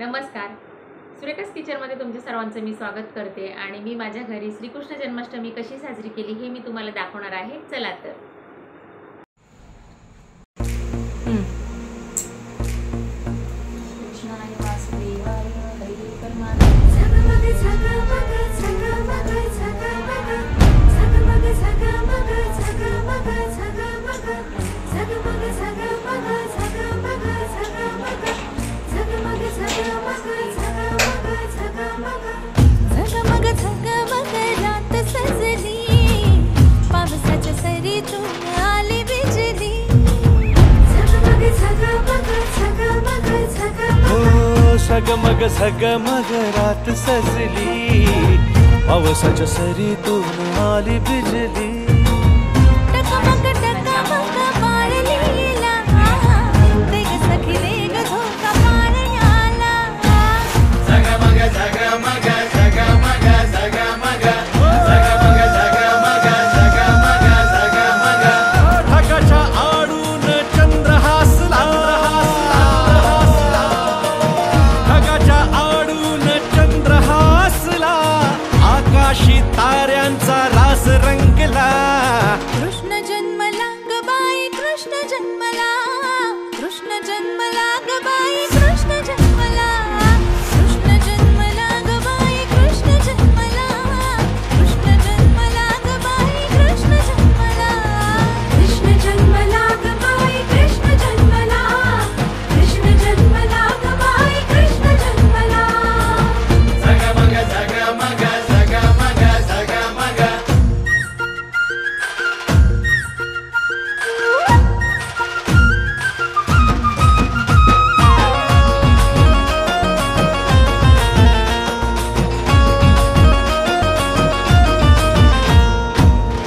नमस्कार, सुरेखास किचनमध्ये तुमच्या सर्वांचं मी स्वागत करते आणि मी माझ्या घरी श्रीकृष्ण जन्माष्टमी कशी साजरी केली हे मी तुम्हाला दाखवणार आहे. चला तर. झगमग झगमग रात सजली, पावसाच्या सरीतून आली बिजली. टकमक टकमक पाळलीला, देग सखी देग झोका पाळण्याला. झगमग झगमग झगमग झगमग झगमग झगमग झगमग झगमग. ढगाच्या आडून चंद्र हसला, ढगाच्या आडून चंद्र हसला, आकाशी ताऱ्यांचा रास रंगला. कृष्ण जन्मला ग बाई, कृष्ण जन्मला, कृष्ण जन्मला ग बाई, कृष्ण जन्मला, कृष्ण जन्मला ग बाई, कृष्ण जन्मला, कृष्ण जन्मला ग बाई, कृष्ण जन्मला, कृष्ण जन्मला ग बाई, कृष्ण जन्मला, कृष्ण जन्मला ग बाई, कृष्ण जन्मला. झगमग झगमग झगमग झगमग.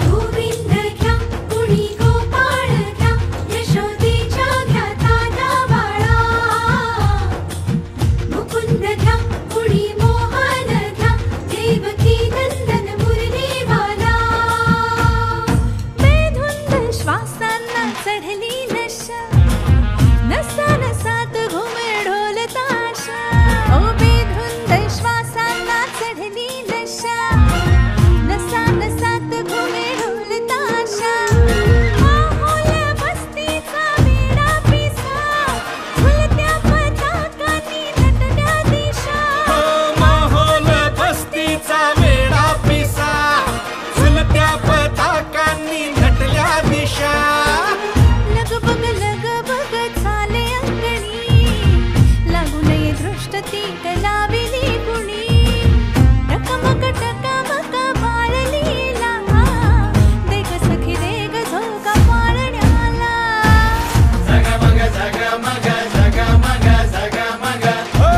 गोविंद घ्या कुणी गोपाळ घ्या, यशोदेच्या घ्या ताजा बाळा. मुकुंद घ्या कुणी मोहन घ्या, देवकी नंदन मुरलीवाला. बेधुंद श्वासांना चढली नशा, नसा नसात घुमे ढोल ताशा. ओ बेधुंद श्वासांना चढली नशा, नसा नसात घुमे ढोल ताशा. माहोल मस्तीचा वेडा पिसा, झुलत्या पताकांनी नटल्या दिशा. माहोल बस्तीचा वेडा पिसा, झुलत्या पताकांनी नटल्या दिशा. लगबग लगबग झाले अंगणी, लागू नये दृष्ट ती कलाविली कुणी. टकमक टकमक बाळलीला, देग सखी देग झोका पाळण्याला. झगमग झगमग झगमग झगमग.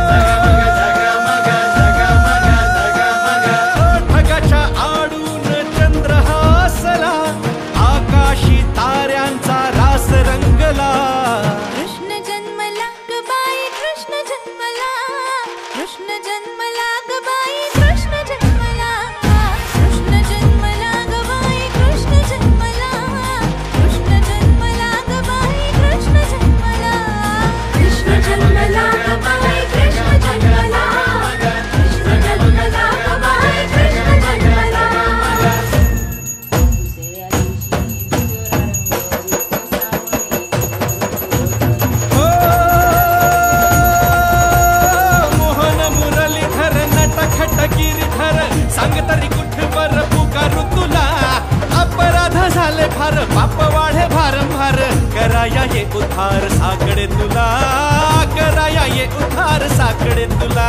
झगमग झगमग झगमग झगमग. ढगाच्या आडून चंद्र हसला, आकाशी ताऱ्यांचा रास रंगला. कृष्ण जन्मला ग बाई, कृष्ण जन्मला, कृष्ण जन्मला ग बाई, कृष्ण जन्मला, कृष्ण जन्मला ग बाई, कृष्ण जन्मला, कृष्ण जन्मला ग बाई, कृष्ण जन्मला, कृष्ण जन्मला ग बाई, कृष्ण जन्मला, कृष्ण जन्मला ग बाई, कृष्ण जन्मला. मोहन मुरलीधर नटखट गिरीधर, सांग तरी कुठवर पुकारू तुला. अपराध झाले फार, पाप वाढे भारंभार, कराया ये उद्धार साकडे तुला, कराया ये उद्धार साकडे तुला.